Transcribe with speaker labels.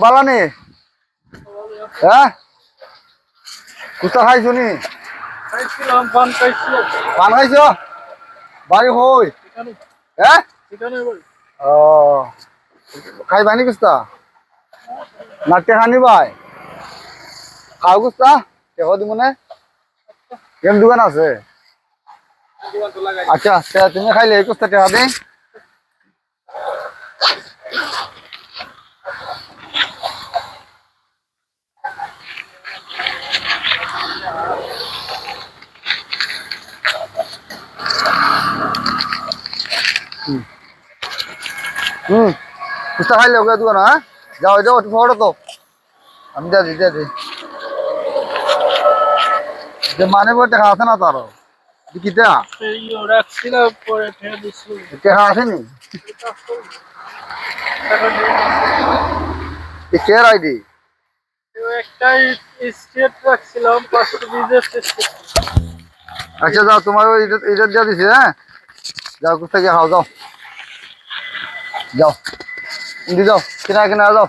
Speaker 1: বালানি হ্যাঁ কুস্তা খাইছো নি পান খাইছো বাড়ি হই হ্যাঁ ও খাইবানি কুস্তা না টেকা নিবাই খাও কুস্তা টেকা দিব না কেন দোকান আছে আচ্ছা তুমি খাইলে এই কুস্তা টেকা দে কুস্তা খাইলে ওকে দোকান হ্যাঁ যাও যাও ফটো তো আমি দিই যে মানে বই টাকা আছে না তারও কিটা টাকা আসেনি কেয়ার আইডি আচ্ছা যাও তোমার ওই এটা দিয়ে দিছি হ্যাঁ যাও কোথা গিয়ে খাও যাও যাও দি যাও কিনা কিনা যাও